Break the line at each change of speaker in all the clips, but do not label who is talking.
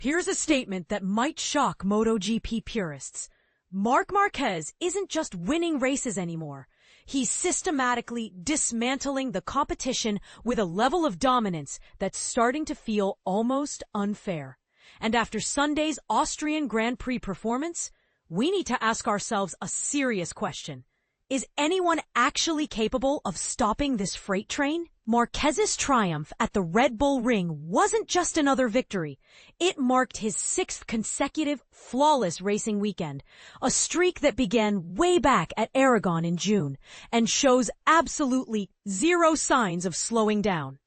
Here's a statement that might shock MotoGP purists. Marc Marquez isn't just winning races anymore. He's systematically dismantling the competition with a level of dominance that's starting to feel almost unfair. And after Sunday's Austrian Grand Prix performance, we need to ask ourselves a serious question. Is anyone actually capable of stopping this freight train? Marquez's triumph at the Red Bull Ring wasn't just another victory. It marked his 6th consecutive flawless racing weekend, a streak that began way back at Aragon in June and shows absolutely zero signs of slowing down.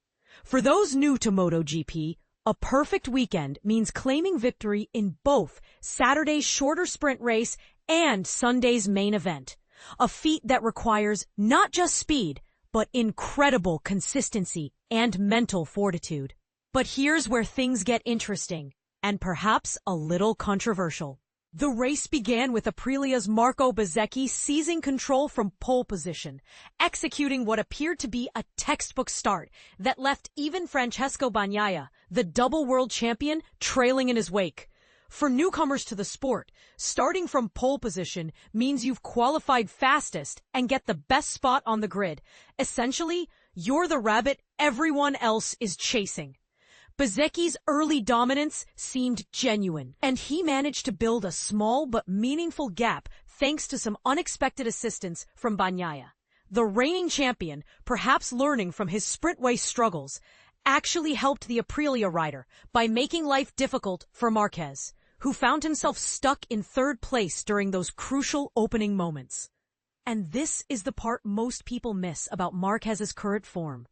For those new to MotoGP, a perfect weekend means claiming victory in both Saturday's shorter sprint race and Sunday's main event. A feat that requires not just speed, but incredible consistency and mental fortitude. But here's where things get interesting, and perhaps a little controversial. The race began with Aprilia's Marco Bezzecchi seizing control from pole position, executing what appeared to be a textbook start that left even Francesco Bagnaia, the double world champion, trailing in his wake. For newcomers to the sport, starting from pole position means you've qualified fastest and get the best spot on the grid. Essentially, you're the rabbit everyone else is chasing. Bezzecchi's early dominance seemed genuine, and he managed to build a small but meaningful gap thanks to some unexpected assistance from Bagnaia. The reigning champion, perhaps learning from his sprintway struggles, actually helped the Aprilia rider by making life difficult for Marquez, who found himself stuck in 3rd place during those crucial opening moments. And this is the part most people miss about Marquez's current form: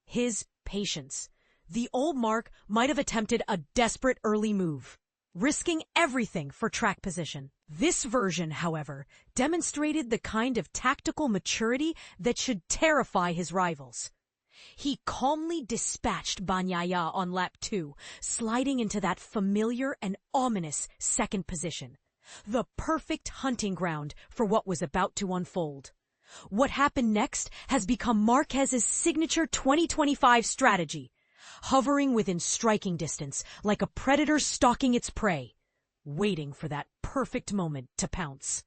his patience. The old Marc might have attempted a desperate early move, risking everything for track position. This version, however, demonstrated the kind of tactical maturity that should terrify his rivals. He calmly dispatched Bagnaia on lap 2, sliding into that familiar and ominous 2nd position, the perfect hunting ground for what was about to unfold. What happened next has become Marquez's signature 2025 strategy, hovering within striking distance like a predator stalking its prey, waiting for that perfect moment to pounce.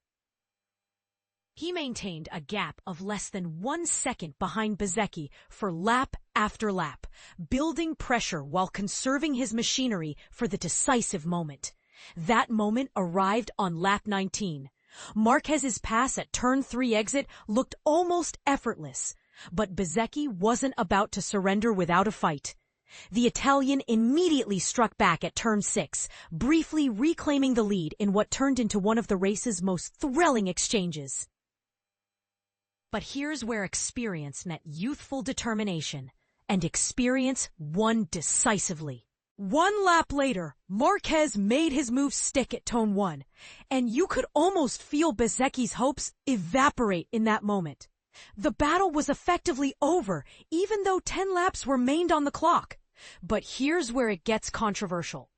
He maintained a gap of less than 1 second behind Bezzecchi for lap after lap, building pressure while conserving his machinery for the decisive moment. That moment arrived on lap 19. Marquez's pass at turn 3 exit looked almost effortless, but Bezzecchi wasn't about to surrender without a fight. The Italian immediately struck back at turn 6, briefly reclaiming the lead in what turned into one of the race's most thrilling exchanges. But here's where experience met youthful determination, and experience won decisively. 1 lap later, Marquez made his move stick at turn 1, and you could almost feel Bezzecchi's hopes evaporate in that moment. The battle was effectively over, even though 10 laps remained on the clock. But here's where it gets controversial.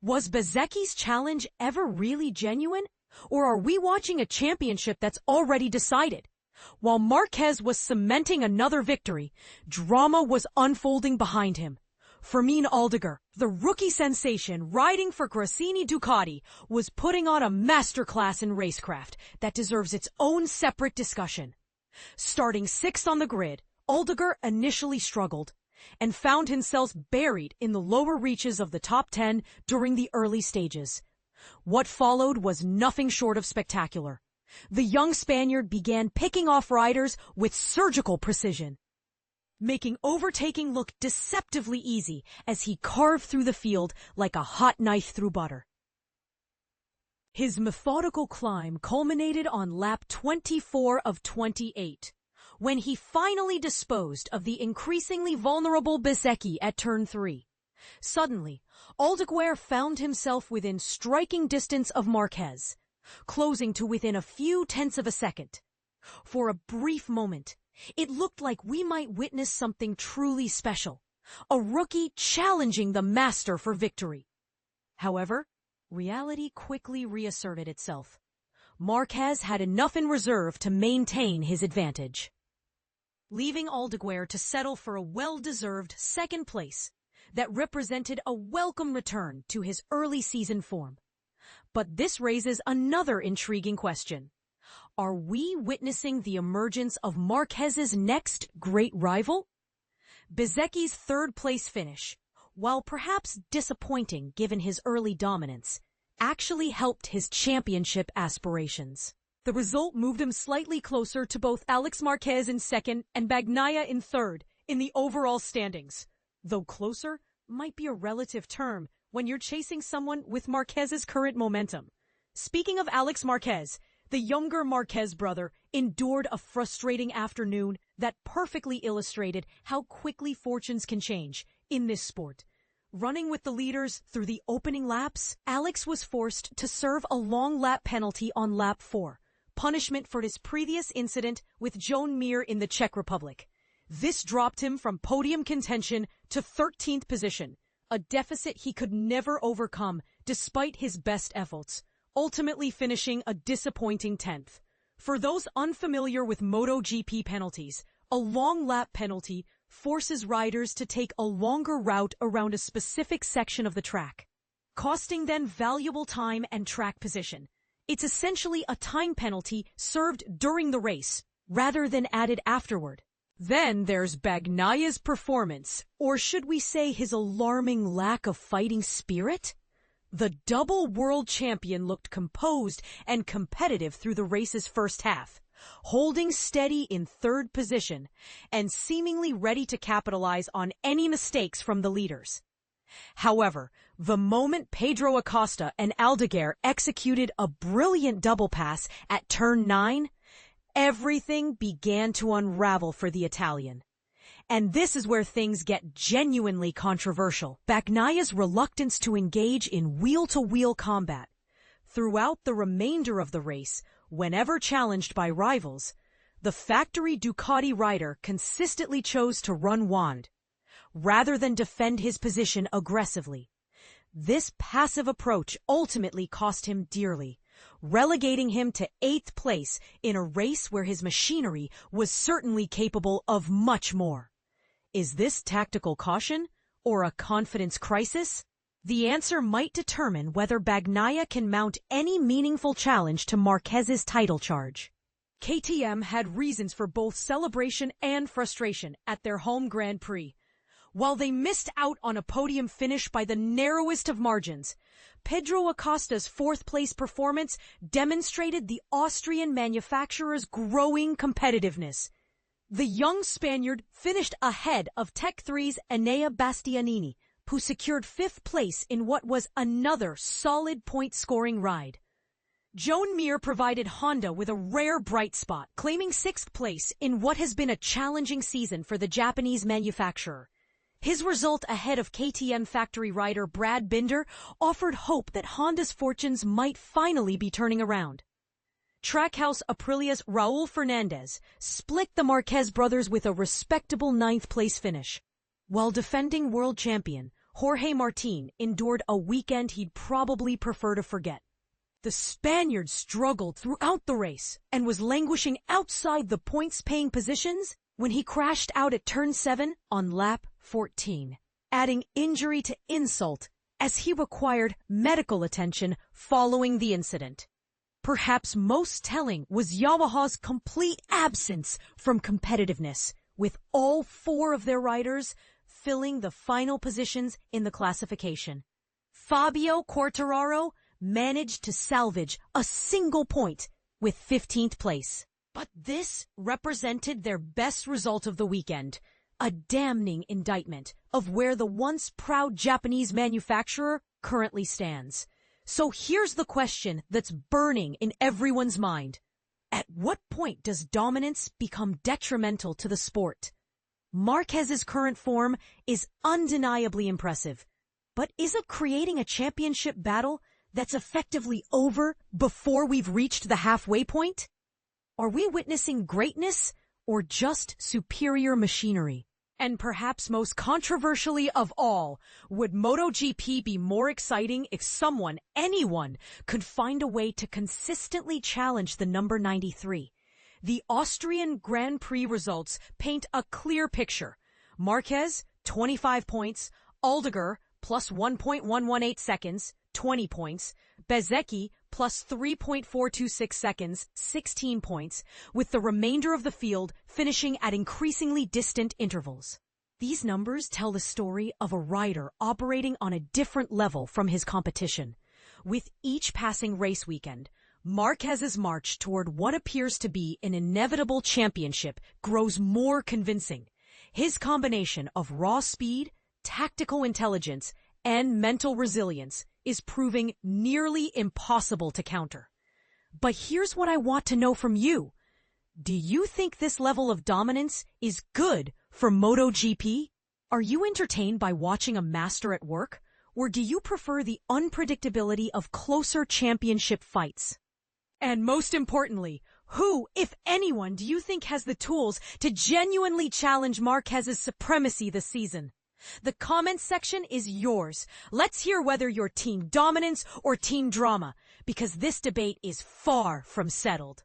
Was Bezzecchi's challenge ever really genuine? Or are we watching a championship that's already decided? While Marquez was cementing another victory, drama was unfolding behind him. Fermin Aldeguer, the rookie sensation riding for Gresini Ducati, was putting on a masterclass in racecraft that deserves its own separate discussion. Starting 6th on the grid, Aldeguer initially struggled and found himself buried in the lower reaches of the top 10 during the early stages. What followed was nothing short of spectacular. The young Spaniard began picking off riders with surgical precision, making overtaking look deceptively easy as he carved through the field like a hot knife through butter. His methodical climb culminated on lap 24 of 28, when he finally disposed of the increasingly vulnerable Bezzecchi at turn 3. Suddenly, Aldeguer found himself within striking distance of Marquez, closing to within a few tenths of a second. For a brief moment, it looked like we might witness something truly special, a rookie challenging the master for victory. However, reality quickly reasserted itself. Marquez had enough in reserve to maintain his advantage, leaving Aldeguer to settle for a well-deserved 2nd place. that represented a welcome return to his early season form. But this raises another intriguing question. Are we witnessing the emergence of Marquez's next great rival? Bezzecchi's third-place finish, while perhaps disappointing given his early dominance, actually helped his championship aspirations. The result moved him slightly closer to both Alex Marquez in second and Bagnaia in third in the overall standings. Though closer might be a relative term when you're chasing someone with Marquez's current momentum. Speaking of Alex Marquez, the younger Marquez brother endured a frustrating afternoon that perfectly illustrated how quickly fortunes can change in this sport. Running with the leaders through the opening laps, Alex was forced to serve a long lap penalty on lap 4, punishment for his previous incident with Joan Mir in the Czech Republic. This dropped him from podium contention to 13th position, a deficit he could never overcome despite his best efforts, ultimately finishing a disappointing 10th. For those unfamiliar with MotoGP penalties, a long lap penalty forces riders to take a longer route around a specific section of the track, costing them valuable time and track position. It's essentially a time penalty served during the race, rather than added afterward. Then there's Bagnaia's performance, or should we say his alarming lack of fighting spirit? The double world champion looked composed and competitive through the race's first half, holding steady in third position and seemingly ready to capitalize on any mistakes from the leaders. However, the moment Pedro Acosta and Aldeguer executed a brilliant double pass at turn 9, everything began to unravel for the Italian. And this is where things get genuinely controversial. Bagnaia's reluctance to engage in wheel-to-wheel combat. Throughout the remainder of the race, whenever challenged by rivals, the factory Ducati rider consistently chose to run wand, rather than defend his position aggressively. This passive approach ultimately cost him dearly, relegating him to 8th place in a race where his machinery was certainly capable of much more. Is this tactical caution or a confidence crisis? The answer might determine whether Bagnaia can mount any meaningful challenge to Marquez's title charge. KTM had reasons for both celebration and frustration at their home Grand Prix. While they missed out on a podium finish by the narrowest of margins, Pedro Acosta's 4th-place performance demonstrated the Austrian manufacturer's growing competitiveness. The young Spaniard finished ahead of Tech 3's Enea Bastianini, who secured 5th place in what was another solid point-scoring ride. Joan Mir provided Honda with a rare bright spot, claiming 6th place in what has been a challenging season for the Japanese manufacturer. His result ahead of KTM factory rider Brad Binder offered hope that Honda's fortunes might finally be turning around. Trackhouse Aprilia's Raul Fernandez split the Marquez brothers with a respectable 9th-place finish. While defending world champion, Jorge Martin endured a weekend he'd probably prefer to forget. The Spaniard struggled throughout the race and was languishing outside the points-paying positions when he crashed out at turn 7 on lap 14, adding injury to insult as he required medical attention following the incident. Perhaps most telling was Yamaha's complete absence from competitiveness, with all 4 of their riders filling the final positions in the classification. Fabio Quartararo managed to salvage a single point with 15th place. But this represented their best result of the weekend, a damning indictment of where the once proud Japanese manufacturer currently stands. So here's the question that's burning in everyone's mind. At what point does dominance become detrimental to the sport? Marquez's current form is undeniably impressive, but is it creating a championship battle that's effectively over before we've reached the halfway point? Are we witnessing greatness or just superior machinery? And perhaps most controversially of all, would MotoGP be more exciting if anyone, could find a way to consistently challenge the number 93? The Austrian Grand Prix results paint a clear picture. Marquez, 25 points, Aldeguer plus 1.118 seconds, 20 points. Bezzecchi plus 3.426 seconds, 16 points, with the remainder of the field finishing at increasingly distant intervals. These numbers tell the story of a rider operating on a different level from his competition. With each passing race weekend, Marquez's march toward what appears to be an inevitable championship grows more convincing. His combination of raw speed, tactical intelligence, and mental resilience is proving nearly impossible to counter. But here's what I want to know from you. Do you think this level of dominance is good for MotoGP? Are you entertained by watching a master at work, or do you prefer the unpredictability of closer championship fights? And most importantly, who, if anyone, do you think has the tools to genuinely challenge Marquez's supremacy this season? The comments section is yours. Let's hear whether you're team dominance or team drama, because this debate is far from settled.